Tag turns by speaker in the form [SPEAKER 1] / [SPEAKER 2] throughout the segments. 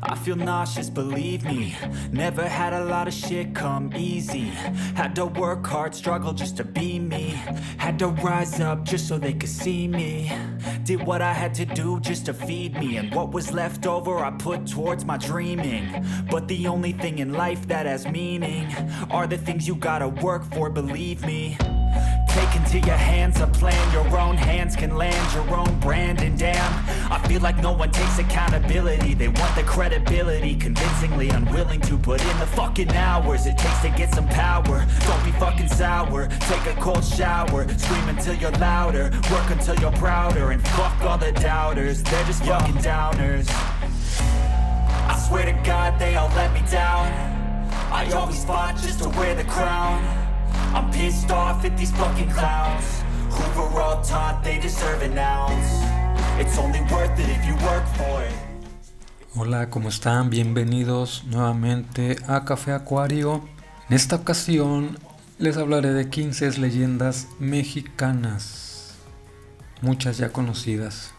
[SPEAKER 1] I feel nauseous, believe me. Never had a lot of shit come easy. Had to work hard, struggle just to be me. Had to rise up just so they could see me. Did what I had to do just to feed me. And what was left over I put towards my dreaming. But the only thing in life that has meaning are the things you gotta work for, believe me. Take into your hands a plan, your own hands can land your own brand. And damn, I feel like no one takes accountability. They want the credibility, convincingly unwilling to put in the fucking hours it takes to get some power. Don't be fucking sour, take a cold shower. Scream until you're louder, work until you're prouder. And fuck all the doubters, they're just fucking downers. I swear to God they all let me down. I always fought just to wear the crown. I'm pissed off at these fucking clowns who were all taught they deserve an ounce. It's only worth it if you work for it.
[SPEAKER 2] Hola, ¿cómo están? Bienvenidos nuevamente a Café Acuario. En esta ocasión les hablaré de 15 leyendas mexicanas, muchas ya conocidas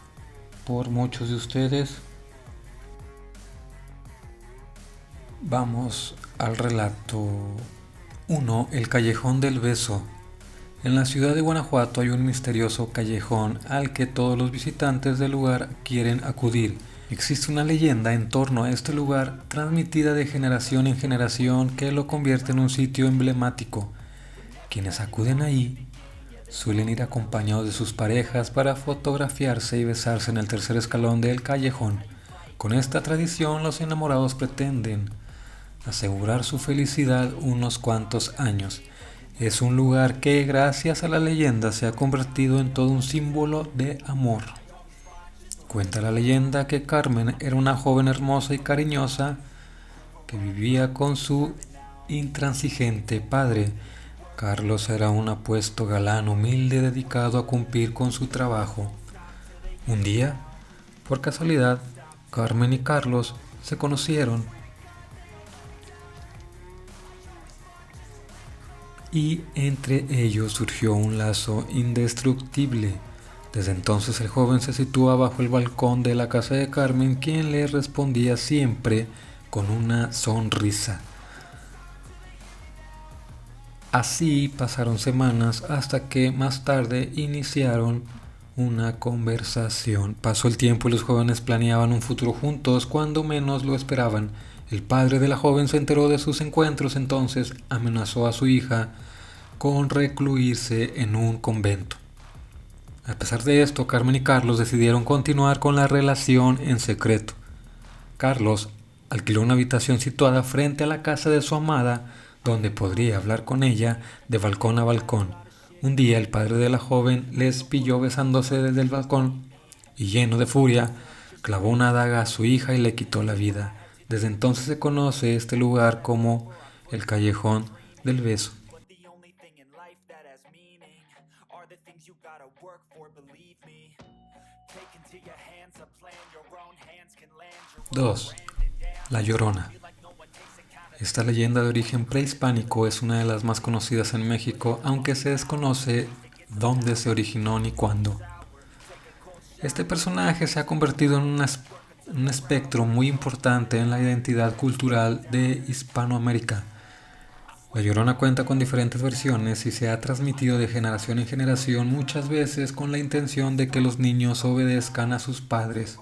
[SPEAKER 2] por muchos de ustedes. Vamos al relato. 1. El Callejón del Beso. En la ciudad de Guanajuato hay un misterioso callejón al que todos los visitantes del lugar quieren acudir. Existe una leyenda en torno a este lugar, transmitida de generación en generación, que lo convierte en un sitio emblemático. Quienes acuden ahí suelen ir acompañados de sus parejas para fotografiarse y besarse en el tercer escalón del callejón. Con esta tradición, los enamorados pretenden asegurar su felicidad unos cuantos años. Es un lugar que, gracias a la leyenda, se ha convertido en todo un símbolo de amor. Cuenta la leyenda que Carmen era una joven hermosa y cariñosa que vivía con su intransigente padre. Carlos era un apuesto galán humilde dedicado a cumplir con su trabajo. Un día, por casualidad, Carmen y Carlos se conocieron y entre ellos surgió un lazo indestructible. Desde entonces el joven se sitúa bajo el balcón de la casa de Carmen, quien le respondía siempre con una sonrisa. Así pasaron semanas hasta que más tarde iniciaron una conversación. Pasó el tiempo y los jóvenes planeaban un futuro juntos cuando menos lo esperaban. El padre de la joven se enteró de sus encuentros, entonces amenazó a su hija con recluirse en un convento. A pesar de esto, Carmen y Carlos decidieron continuar con la relación en secreto. Carlos alquiló una habitación situada frente a la casa de su amada, donde podría hablar con ella de balcón a balcón. Un día el padre de la joven les pilló besándose desde el balcón y, lleno de furia, clavó una daga a su hija y le quitó la vida. Desde entonces se conoce este lugar como el Callejón del Beso. 2. La Llorona. Esta leyenda de origen prehispánico es una de las más conocidas en México, aunque se desconoce dónde se originó ni cuándo. Este personaje se ha convertido en un espectro muy importante en la identidad cultural de Hispanoamérica. La Llorona cuenta con diferentes versiones y se ha transmitido de generación en generación, muchas veces con la intención de que los niños obedezcan a sus padres.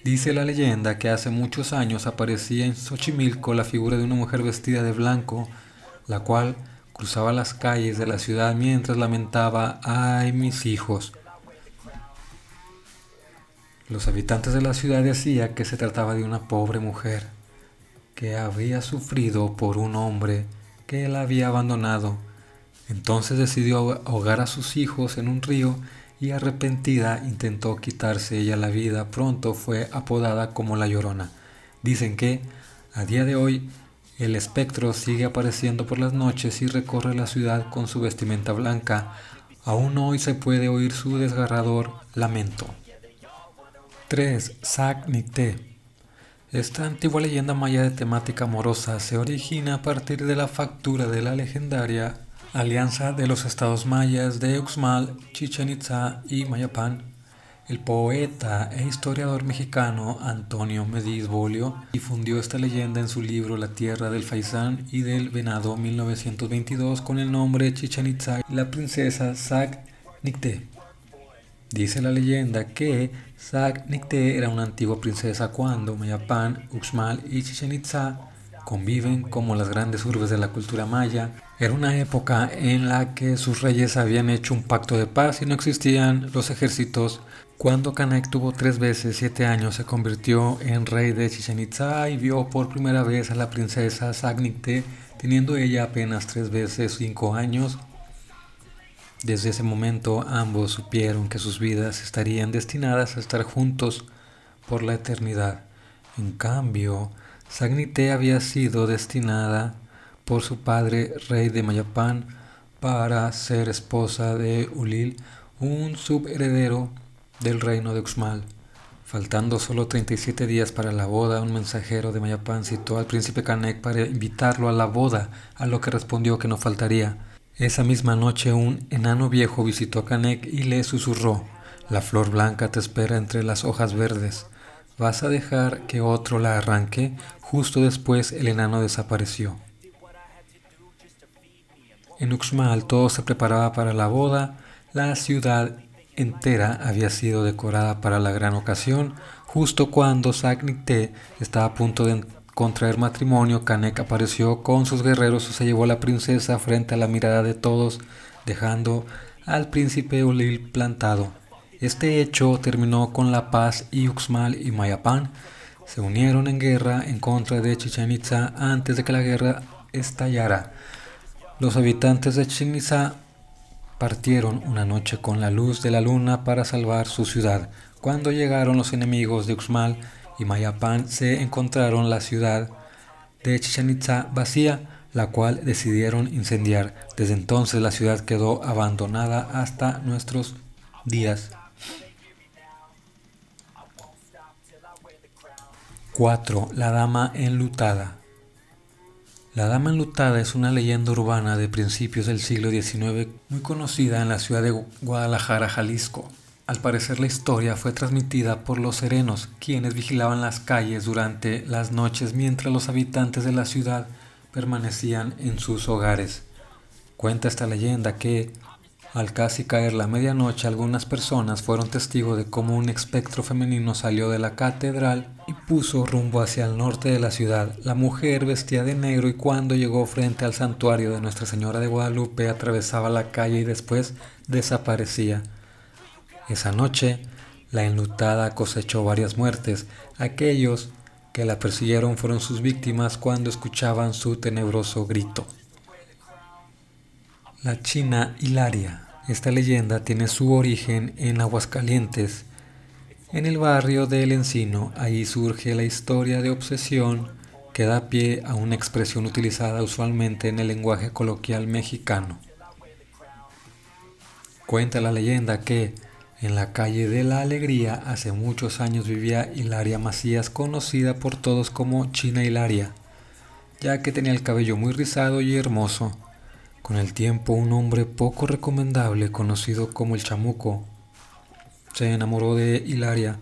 [SPEAKER 2] Dice la leyenda que hace muchos años aparecía en Xochimilco la figura de una mujer vestida de blanco, la cual cruzaba las calles de la ciudad mientras lamentaba: ¡ay, mis hijos! Los habitantes de la ciudad decían que se trataba de una pobre mujer que había sufrido por un hombre que la había abandonado. Entonces decidió ahogar a sus hijos en un río y, arrepentida, intentó quitarse ella la vida. Pronto fue apodada como La Llorona. Dicen que, a día de hoy, el espectro sigue apareciendo por las noches y recorre la ciudad con su vestimenta blanca. Aún hoy se puede oír su desgarrador lamento. 3. Sac-Nicté. Esta antigua leyenda maya de temática amorosa se origina a partir de la factura de la legendaria alianza de los estados mayas de Uxmal, Chichén Itzá y Mayapán, El poeta e historiador mexicano Antonio Mediz Bolio difundió esta leyenda en su libro La Tierra del Faisán y del Venado 1922 con el nombre Chichén Itzá y la princesa Sac-Nicté. Dice la leyenda que Sac-Nicté era una antigua princesa cuando Mayapán, Uxmal y Chichén Itzá conviven como las grandes urbes de la cultura maya. Era una época en la que sus reyes habían hecho un pacto de paz y no existían los ejércitos. Cuando Canek tuvo 3 veces 7 años, se convirtió en rey de Chichén Itzá y vio por primera vez a la princesa Sac-Nicté, teniendo ella apenas 3 veces 5 años. Desde ese momento ambos supieron que sus vidas estarían destinadas a estar juntos por la eternidad. En cambio, Sac-Nicté había sido destinada por su padre, rey de Mayapán, para ser esposa de Ulil, un subheredero del reino de Uxmal. Faltando solo 37 días para la boda, un mensajero de Mayapán citó al príncipe Canek para invitarlo a la boda, a lo que respondió que no faltaría. Esa misma noche un enano viejo visitó a Canek y le susurró: «La flor blanca te espera entre las hojas verdes. ¿Vas a dejar que otro la arranque?». Justo después el enano desapareció. En Uxmal todo se preparaba para la boda. La ciudad entera había sido decorada para la gran ocasión. Justo cuando Sac-Nicté estaba a punto de contraer matrimonio, Canek apareció con sus guerreros y se llevó a la princesa frente a la mirada de todos, dejando al príncipe Ulil plantado. Este hecho terminó con la paz y Uxmal y Mayapán se unieron en guerra en contra de Chichén Itzá antes de que la guerra estallara. Los habitantes de Chichén Itzá partieron una noche con la luz de la luna para salvar su ciudad. Cuando llegaron los enemigos de Uxmal y Mayapán, se encontraron la ciudad de Chichén Itzá vacía, la cual decidieron incendiar. Desde entonces la ciudad quedó abandonada hasta nuestros días. 4. La Dama Enlutada. La Dama Enlutada es una leyenda urbana de principios del siglo XIX muy conocida en la ciudad de Guadalajara, Jalisco. Al parecer la historia fue transmitida por los serenos, quienes vigilaban las calles durante las noches mientras los habitantes de la ciudad permanecían en sus hogares. Cuenta esta leyenda que, al casi caer la medianoche, algunas personas fueron testigos de cómo un espectro femenino salió de la catedral y puso rumbo hacia el norte de la ciudad. La mujer vestía de negro y cuando llegó frente al santuario de Nuestra Señora de Guadalupe atravesaba la calle y después desaparecía. Esa noche, la enlutada cosechó varias muertes. Aquellos que la persiguieron fueron sus víctimas cuando escuchaban su tenebroso grito. La China Hilaria. Esta leyenda tiene su origen en Aguascalientes, en el barrio de El Encino. Ahí surge la historia de obsesión que da pie a una expresión utilizada usualmente en el lenguaje coloquial mexicano. Cuenta la leyenda que en la calle de la Alegría hace muchos años vivía Hilaria Macías, conocida por todos como China Hilaria, ya que tenía el cabello muy rizado y hermoso. Con el tiempo, un hombre poco recomendable, conocido como el Chamuco, se enamoró de Hilaria.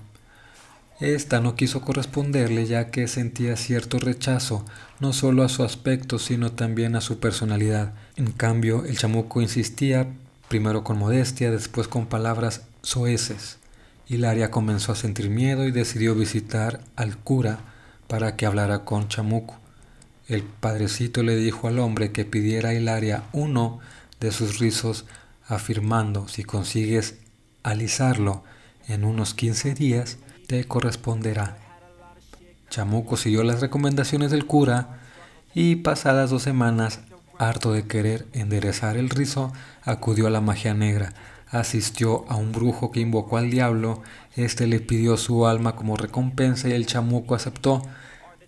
[SPEAKER 2] Esta no quiso corresponderle ya que sentía cierto rechazo, no solo a su aspecto, sino también a su personalidad. En cambio, el Chamuco insistía, primero con modestia, después con palabras soeces. Hilaria comenzó a sentir miedo y decidió visitar al cura para que hablara con Chamuco. El padrecito le dijo al hombre que pidiera a Hilaria uno de sus rizos, afirmando: si consigues alisarlo en unos 15 días, te corresponderá. Chamuco siguió las recomendaciones del cura y pasadas 2 semanas, harto de querer enderezar el rizo, acudió a la magia negra. Asistió a un brujo que invocó al diablo. Este le pidió su alma como recompensa y el Chamuco aceptó.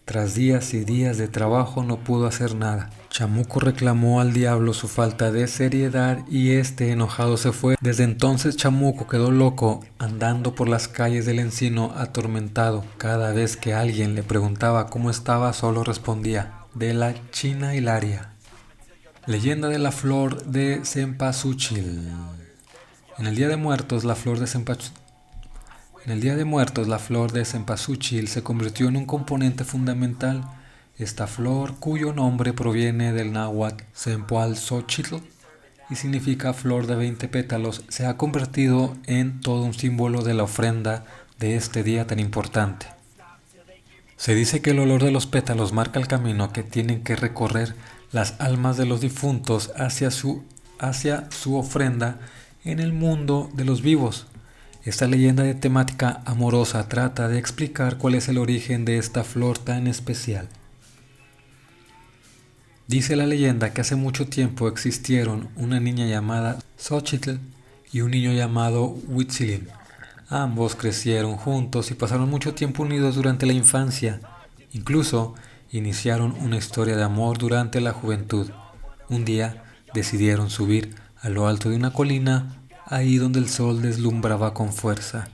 [SPEAKER 2] Tras días y días de trabajo no pudo hacer nada. Chamuco reclamó al diablo su falta de seriedad y este enojado se fue. Desde entonces Chamuco quedó loco, andando por las calles del Encino atormentado. Cada vez que alguien le preguntaba cómo estaba, solo respondía: de la China Hilaria. Leyenda de la flor de cempasúchil. En el Día de Muertos, la flor de cempasúchil En el Día de Muertos, la flor de cempasúchil se convirtió en un componente fundamental. Esta flor, cuyo nombre proviene del náhuatl Cempoalxochitl y significa flor de 20 pétalos, se ha convertido en todo un símbolo de la ofrenda de este día tan importante. Se dice que el olor de los pétalos marca el camino que tienen que recorrer las almas de los difuntos hacia su ofrenda en el mundo de los vivos. Esta leyenda de temática amorosa trata de explicar cuál es el origen de esta flor tan especial. Dice la leyenda que hace mucho tiempo existieron una niña llamada Xochitl y un niño llamado Huitzilin. Ambos crecieron juntos y pasaron mucho tiempo unidos durante la infancia. Incluso iniciaron una historia de amor durante la juventud. Un día decidieron subir a lo alto de una colina, ahí donde el sol deslumbraba con fuerza.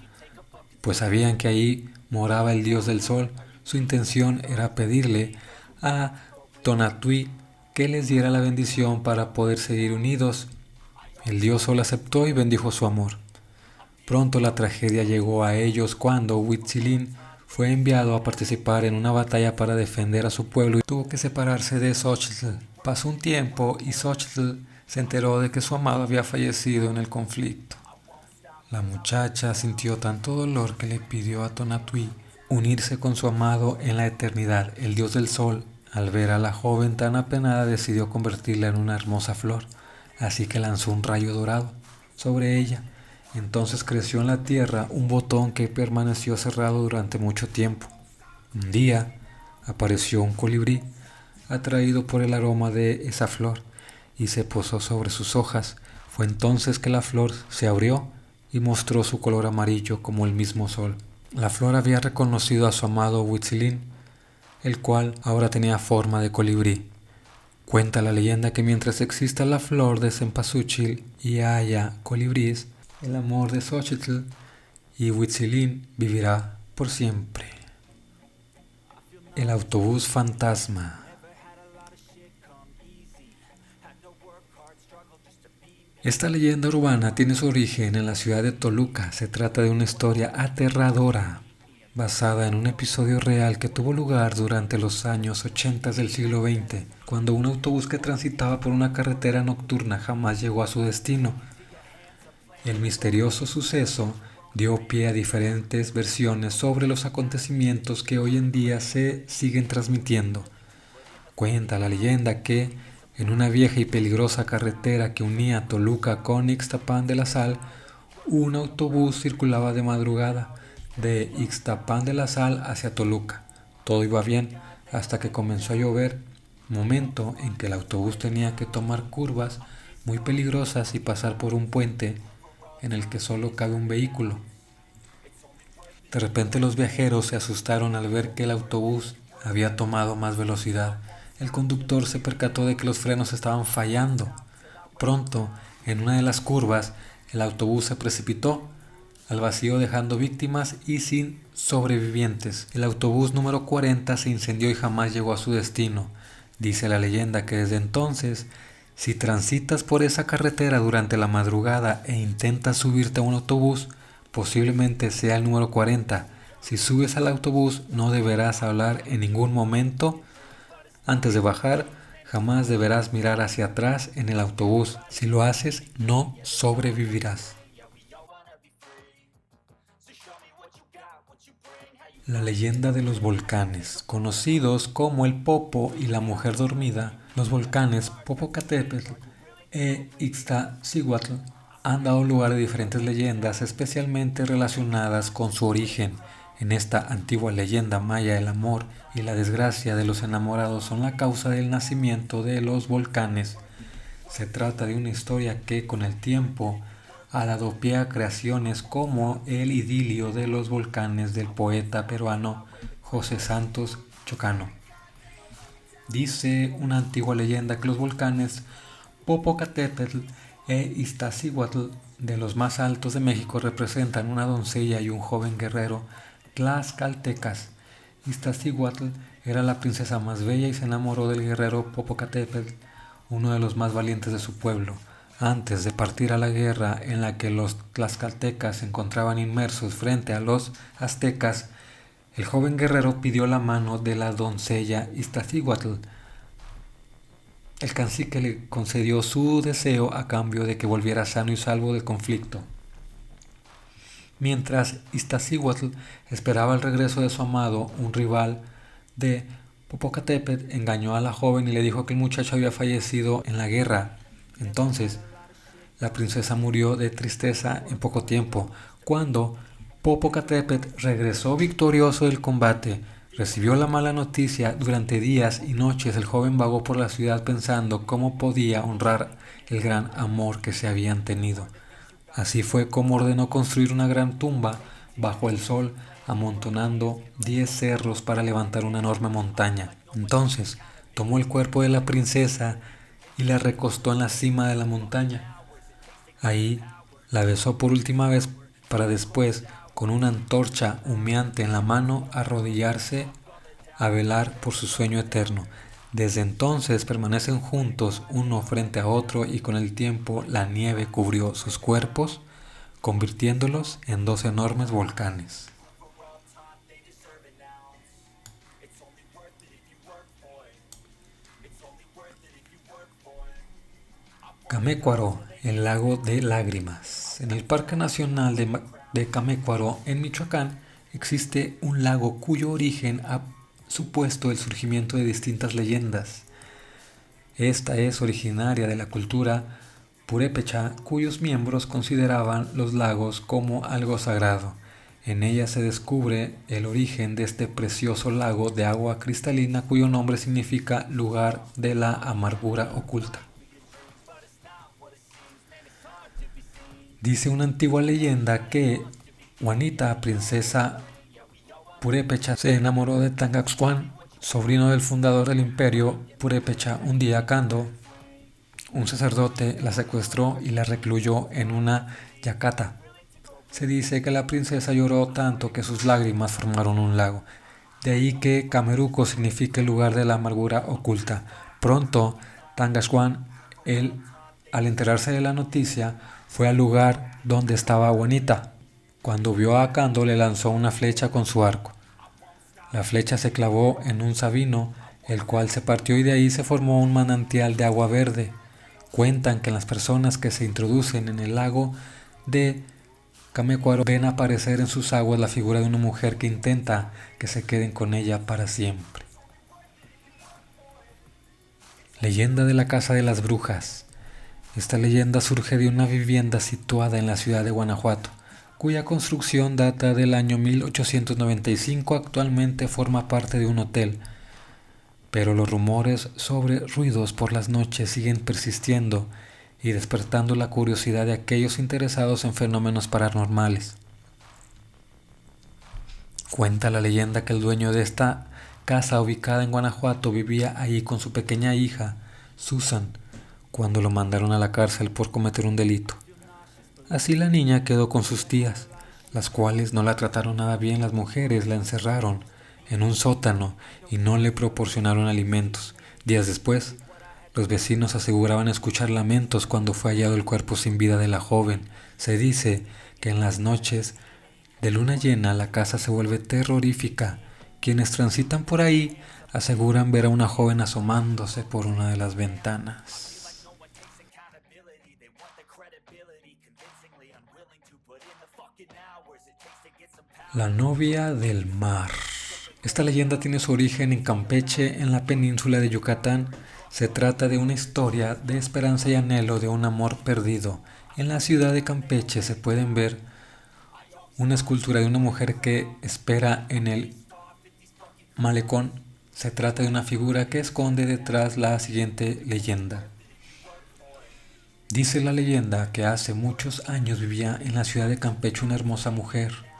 [SPEAKER 2] Pues sabían que ahí moraba el dios del sol. Su intención era pedirle a Tonatiuh que les diera la bendición para poder seguir unidos. El dios sol aceptó y bendijo su amor. Pronto la tragedia llegó a ellos cuando Huitzilin fue enviado a participar en una batalla para defender a su pueblo y tuvo que separarse de Xochitl. Pasó un tiempo y Xochitl se enteró de que su amado había fallecido en el conflicto. La muchacha sintió tanto dolor que le pidió a Tonatiuh unirse con su amado en la eternidad. El dios del sol, al ver a la joven tan apenada, decidió convertirla en una hermosa flor, así que lanzó un rayo dorado sobre ella. Entonces creció en la tierra un botón que permaneció cerrado durante mucho tiempo. Un día apareció un colibrí, atraído por el aroma de esa flor, y se posó sobre sus hojas. Fue entonces que la flor se abrió y mostró su color amarillo como el mismo sol. La flor había reconocido a su amado Huitzilin, el cual ahora tenía forma de colibrí. Cuenta la leyenda que mientras exista la flor de cempasúchil y haya colibríes, el amor de Xochitl y Huitzilin vivirá por siempre. El autobús fantasma. Esta leyenda urbana tiene su origen en la ciudad de Toluca. Se trata de una historia aterradora, basada en un episodio real que tuvo lugar durante los años 80 del siglo XX, cuando un autobús que transitaba por una carretera nocturna jamás llegó a su destino. El misterioso suceso dio pie a diferentes versiones sobre los acontecimientos que hoy en día se siguen transmitiendo. Cuenta la leyenda que, en una vieja y peligrosa carretera que unía Toluca con Ixtapan de la Sal, un autobús circulaba de madrugada de Ixtapan de la Sal hacia Toluca. Todo iba bien hasta que comenzó a llover, momento en que el autobús tenía que tomar curvas muy peligrosas y pasar por un puente en el que solo cabe un vehículo. De repente los viajeros se asustaron al ver que el autobús había tomado más velocidad. El conductor se percató de que los frenos estaban fallando. Pronto, en una de las curvas, el autobús se precipitó al vacío, dejando víctimas y sin sobrevivientes. El autobús número 40 se incendió y jamás llegó a su destino. Dice la leyenda que desde entonces, si transitas por esa carretera durante la madrugada e intentas subirte a un autobús, posiblemente sea el número 40. Si subes al autobús, no deberás hablar en ningún momento. Antes de bajar, jamás deberás mirar hacia atrás en el autobús. Si lo haces, no sobrevivirás. La leyenda de los volcanes, conocidos como el Popo y la Mujer Dormida. Los volcanes Popocatépetl e Iztaccíhuatl han dado lugar a diferentes leyendas, especialmente relacionadas con su origen. En esta antigua leyenda maya, el amor y la desgracia de los enamorados son la causa del nacimiento de los volcanes. Se trata de una historia que, con el tiempo, ha dado pie a creaciones como el idilio de los volcanes del poeta peruano José Santos Chocano. Dice una antigua leyenda que los volcanes Popocatépetl e Iztaccíhuatl, de los más altos de México, representan una doncella y un joven guerrero tlaxcaltecas. Iztaccíhuatl era la princesa más bella y se enamoró del guerrero Popocatépetl, uno de los más valientes de su pueblo. Antes de partir a la guerra en la que los tlaxcaltecas se encontraban inmersos frente a los aztecas, el joven guerrero pidió la mano de la doncella Iztaccíhuatl. El cacique le concedió su deseo a cambio de que volviera sano y salvo del conflicto. Mientras Iztaccíhuatl esperaba el regreso de su amado, un rival de Popocatépetl engañó a la joven y le dijo que el muchacho había fallecido en la guerra. Entonces, la princesa murió de tristeza en poco tiempo. Cuando Popocatépetl regresó victorioso del combate, recibió la mala noticia. Durante días y noches el joven vagó por la ciudad pensando cómo podía honrar el gran amor que se habían tenido. Así fue como ordenó construir una gran tumba bajo el sol, amontonando 10 cerros para levantar una enorme montaña. Entonces tomó el cuerpo de la princesa y la recostó en la cima de la montaña. Ahí la besó por última vez para después, con una antorcha humeante en la mano, arrodillarse a velar por su sueño eterno. Desde entonces permanecen juntos uno frente a otro y con el tiempo la nieve cubrió sus cuerpos, convirtiéndolos en 2 enormes volcanes. Camécuaro, el lago de lágrimas. En el Parque Nacional de Camécuaro, en Michoacán, existe un lago cuyo origen ha supuesto el surgimiento de distintas leyendas. Esta es originaria de la cultura purépecha, cuyos miembros consideraban los lagos como algo sagrado. En ella se descubre el origen de este precioso lago de agua cristalina, cuyo nombre significa lugar de la amargura oculta. Dice una antigua leyenda que Huanita, princesa purépecha, se enamoró de Tangaxuan, sobrino del fundador del imperio purépecha. Un día Cando, un sacerdote, la secuestró y la recluyó en una yacata. Se dice que la princesa lloró tanto que sus lágrimas formaron un lago. De ahí que Cameruco significa el lugar de la amargura oculta. Pronto, Tangaxuan, al enterarse de la noticia, fue al lugar donde estaba Huanita. Cuando vio a Cando, le lanzó una flecha con su arco. La flecha se clavó en un sabino, el cual se partió y de ahí se formó un manantial de agua verde. Cuentan que las personas que se introducen en el lago de Camécuaro ven aparecer en sus aguas la figura de una mujer que intenta que se queden con ella para siempre. Leyenda de la Casa de las Brujas. Esta leyenda surge de una vivienda situada en la ciudad de Guanajuato, cuya construcción data del año 1895. Actualmente forma parte de un hotel, pero los rumores sobre ruidos por las noches siguen persistiendo y despertando la curiosidad de aquellos interesados en fenómenos paranormales. Cuenta la leyenda que el dueño de esta casa ubicada en Guanajuato vivía allí con su pequeña hija, Susan, cuando lo mandaron a la cárcel por cometer un delito. Así la niña quedó con sus tías, las cuales no la trataron nada bien. Las mujeres la encerraron en un sótano y no le proporcionaron alimentos. Días después, los vecinos aseguraban escuchar lamentos cuando fue hallado el cuerpo sin vida de la joven. Se dice que en las noches de luna llena la casa se vuelve terrorífica. Quienes transitan por ahí aseguran ver a una joven asomándose por una de las ventanas. La novia del mar. Esta leyenda tiene su origen en Campeche, en la península de Yucatán. Se trata de una historia de esperanza y anhelo de un amor perdido. En la ciudad de Campeche se pueden ver una escultura de una mujer que espera en el malecón. Se trata de una figura que esconde detrás la siguiente leyenda. Dice la leyenda que hace muchos años vivía en la ciudad de Campeche una hermosa mujer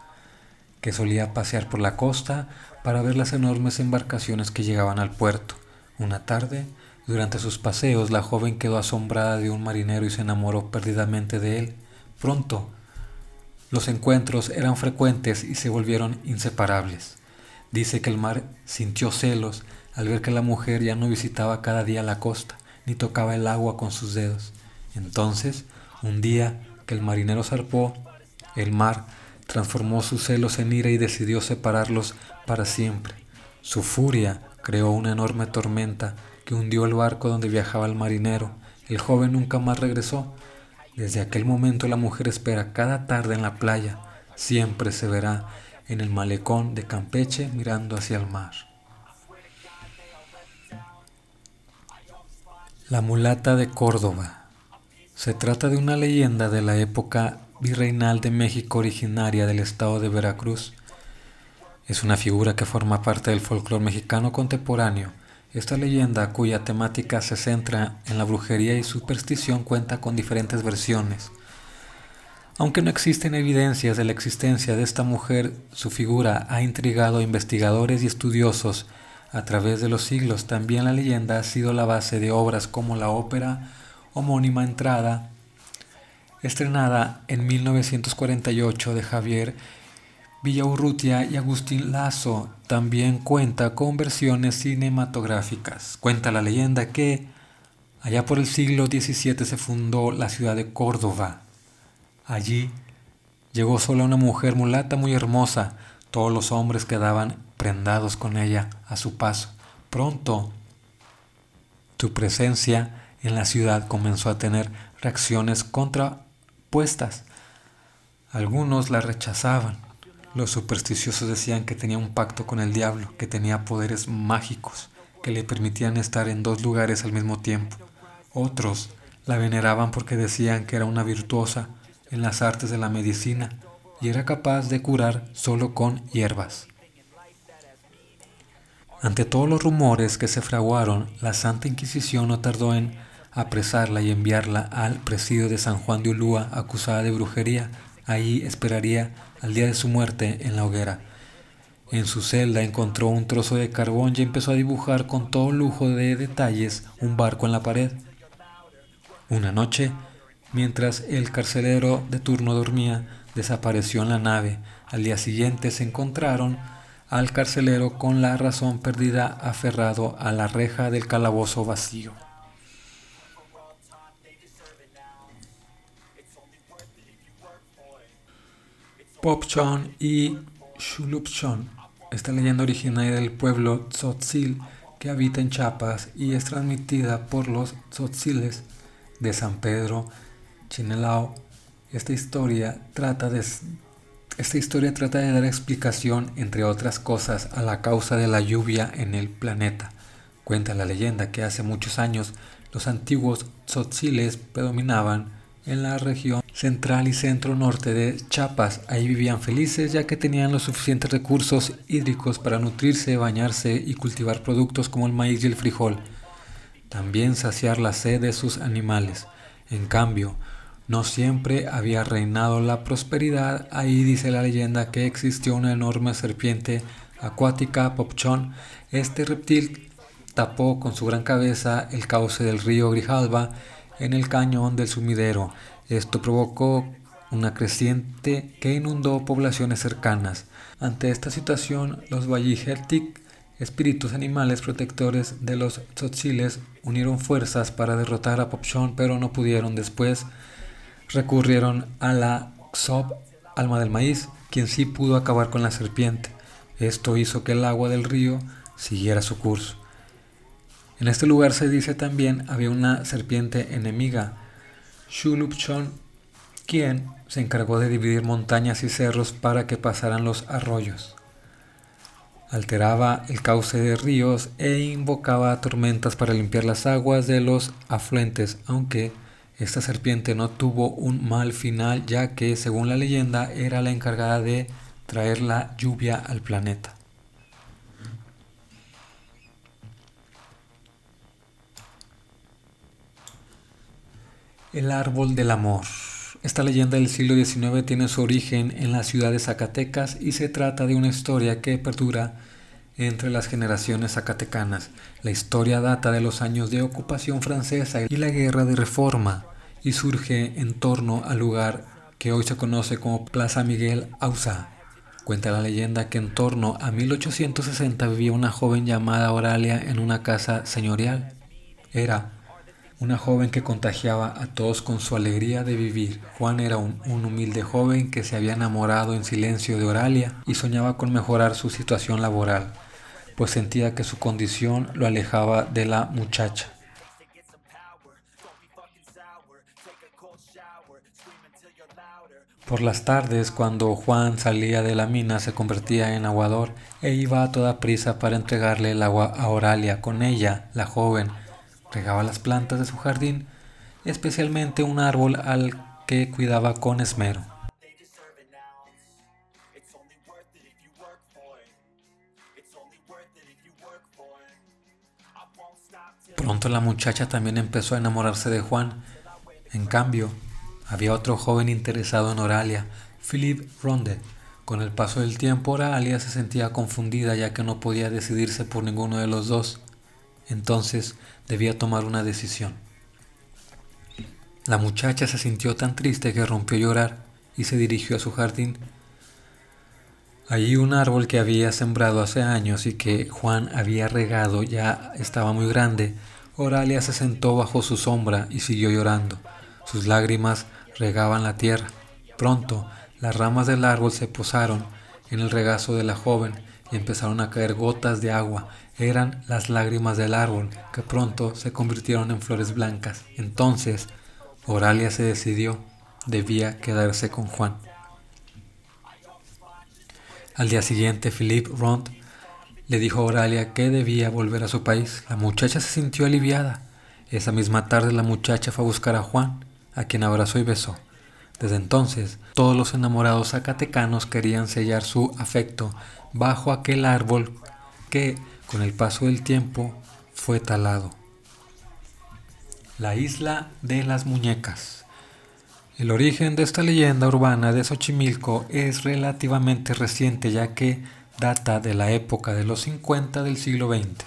[SPEAKER 2] que solía pasear por la costa para ver las enormes embarcaciones que llegaban al puerto. Una tarde, durante sus paseos, la joven quedó asombrada de un marinero y se enamoró perdidamente de él. Pronto, los encuentros eran frecuentes y se volvieron inseparables. Dice que el mar sintió celos al ver que la mujer ya no visitaba cada día la costa, ni tocaba el agua con sus dedos. Entonces, un día que el marinero zarpó, el mar transformó sus celos en ira y decidió separarlos para siempre. Su furia creó una enorme tormenta que hundió el barco donde viajaba el marinero. El joven nunca más regresó. Desde aquel momento la mujer espera cada tarde en la playa. Siempre se verá en el malecón de Campeche mirando hacia el mar. La mulata de Córdoba. Se trata de una leyenda de la época virreinal de México originaria del estado de Veracruz. Es una figura que forma parte del folclore mexicano contemporáneo. Esta leyenda, cuya temática se centra en la brujería y superstición, cuenta con diferentes versiones. Aunque no existen evidencias de la existencia de esta mujer, su figura ha intrigado a investigadores y estudiosos a través de los siglos. También la leyenda ha sido la base de obras como la ópera homónima Entrada, estrenada en 1948 de Javier Villaurrutia y Agustín Lazo. También cuenta con versiones cinematográficas. Cuenta la leyenda que allá por el siglo XVII se fundó la ciudad de Córdoba. Allí llegó sola una mujer mulata muy hermosa. Todos los hombres quedaban prendados con ella a su paso. Pronto, su presencia en la ciudad comenzó a tener reacciones contrapuestas. Algunos la rechazaban. Los supersticiosos decían que tenía un pacto con el diablo, que tenía poderes mágicos que le permitían estar en dos lugares al mismo tiempo. Otros la veneraban porque decían que era una virtuosa en las artes de la medicina y era capaz de curar solo con hierbas. Ante todos los rumores que se fraguaron, la Santa Inquisición no tardó en apresarla y enviarla al presidio de San Juan de Ulúa acusada de brujería. Allí esperaría al día de su muerte en la hoguera. En su celda encontró un trozo de carbón y empezó a dibujar con todo lujo de detalles un barco en la pared. Una noche, mientras el carcelero de turno dormía, desapareció en la nave. Al día siguiente se encontraron al carcelero con la razón perdida aferrado a la reja del calabozo vacío. Popchon y Xulupchon. Esta leyenda originaria del pueblo tzotzil que habita en Chiapas y es transmitida por los tzotziles de San Pedro Chinelao. Esta historia trata de dar explicación, entre otras cosas, a la causa de la lluvia en el planeta. Cuenta la leyenda que hace muchos años los antiguos tzotziles predominaban en la región central y centro-norte de Chiapas. Ahí vivían felices ya que tenían los suficientes recursos hídricos para nutrirse, bañarse y cultivar productos como el maíz y el frijol. También saciar la sed de sus animales. En cambio, no siempre había reinado la prosperidad. Ahí dice la leyenda que existió una enorme serpiente acuática, Popchon. Este reptil tapó con su gran cabeza el cauce del río Grijalba en el cañón del sumidero. Esto provocó una creciente que inundó poblaciones cercanas. Ante esta situación, los Wayigeltic, espíritus animales protectores de los tzotziles, unieron fuerzas para derrotar a Popchon, pero no pudieron. Después recurrieron a la Xob, alma del maíz, quien sí pudo acabar con la serpiente. Esto hizo que el agua del río siguiera su curso. En este lugar se dice también había una serpiente enemiga, Xulupchon, quien se encargó de dividir montañas y cerros para que pasaran los arroyos. Alteraba el cauce de ríos e invocaba tormentas para limpiar las aguas de los afluentes, aunque esta serpiente no tuvo un mal final, ya que, según la leyenda, era la encargada de traer la lluvia al planeta. El árbol del amor. Esta leyenda del siglo XIX tiene su origen en la ciudad de Zacatecas y se trata de una historia que perdura entre las generaciones zacatecanas. La historia data de los años de ocupación francesa y la guerra de reforma y surge en torno al lugar que hoy se conoce como Plaza Miguel Auza. Cuenta la leyenda que en torno a 1860 vivía una joven llamada Oralia en una casa señorial. Era una joven que contagiaba a todos con su alegría de vivir. Juan era un humilde joven que se había enamorado en silencio de Oralia y soñaba con mejorar su situación laboral, pues sentía que su condición lo alejaba de la muchacha. Por las tardes, cuando Juan salía de la mina, se convertía en aguador e iba a toda prisa para entregarle el agua a Oralia. Con ella, la joven regaba las plantas de su jardín, especialmente un árbol al que cuidaba con esmero. Pronto la muchacha también empezó a enamorarse de Juan. En cambio, había otro joven interesado en Oralia, Philippe Ronde. Con el paso del tiempo, Oralia se sentía confundida ya que no podía decidirse por ninguno de los dos. Entonces debía tomar una decisión. La muchacha se sintió tan triste que rompió a llorar y se dirigió a su jardín. Allí un árbol que había sembrado hace años y que Juan había regado ya estaba muy grande. Oralia se sentó bajo su sombra y siguió llorando. Sus lágrimas regaban la tierra. Pronto, las ramas del árbol se posaron en el regazo de la joven y empezaron a caer gotas de agua. Eran las lágrimas del árbol, que pronto se convirtieron en flores blancas. Entonces, Oralia se decidió. Debía quedarse con Juan. Al día siguiente, Philippe Rond le dijo a Oralia que debía volver a su país. La muchacha se sintió aliviada. Esa misma tarde la muchacha fue a buscar a Juan, a quien abrazó y besó. Desde entonces, todos los enamorados zacatecanos querían sellar su afecto bajo aquel árbol que, con el paso del tiempo, fue talado. La isla de las muñecas. El origen de esta leyenda urbana de Xochimilco es relativamente reciente, ya que data de la época de los 50 del siglo XX.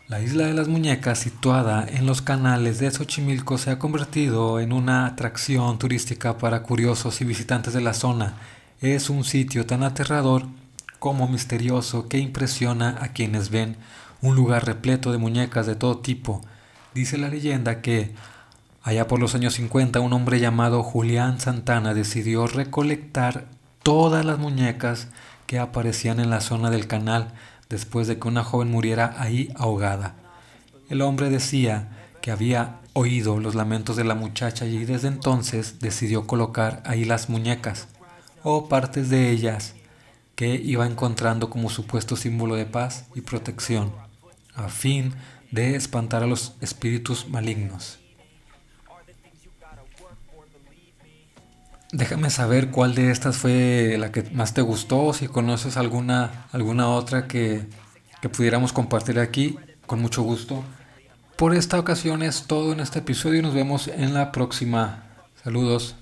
[SPEAKER 2] La isla de las muñecas, situada en los canales de Xochimilco, se ha convertido en una atracción turística para curiosos y visitantes de la zona. Es un sitio tan aterrador como misterioso que impresiona a quienes ven un lugar repleto de muñecas de todo tipo. Dice la leyenda que allá por los años 50, un hombre llamado Julián Santana decidió recolectar todas las muñecas que aparecían en la zona del canal después de que una joven muriera ahí ahogada. El hombre decía que había oído los lamentos de la muchacha y desde entonces decidió colocar ahí las muñecas o partes de ellas que iba encontrando como supuesto símbolo de paz y protección, a fin de espantar a los espíritus malignos. Déjame saber cuál de estas fue la que más te gustó, si conoces alguna otra que pudiéramos compartir aquí, con mucho gusto. Por esta ocasión es todo en este episodio y nos vemos en la próxima. Saludos.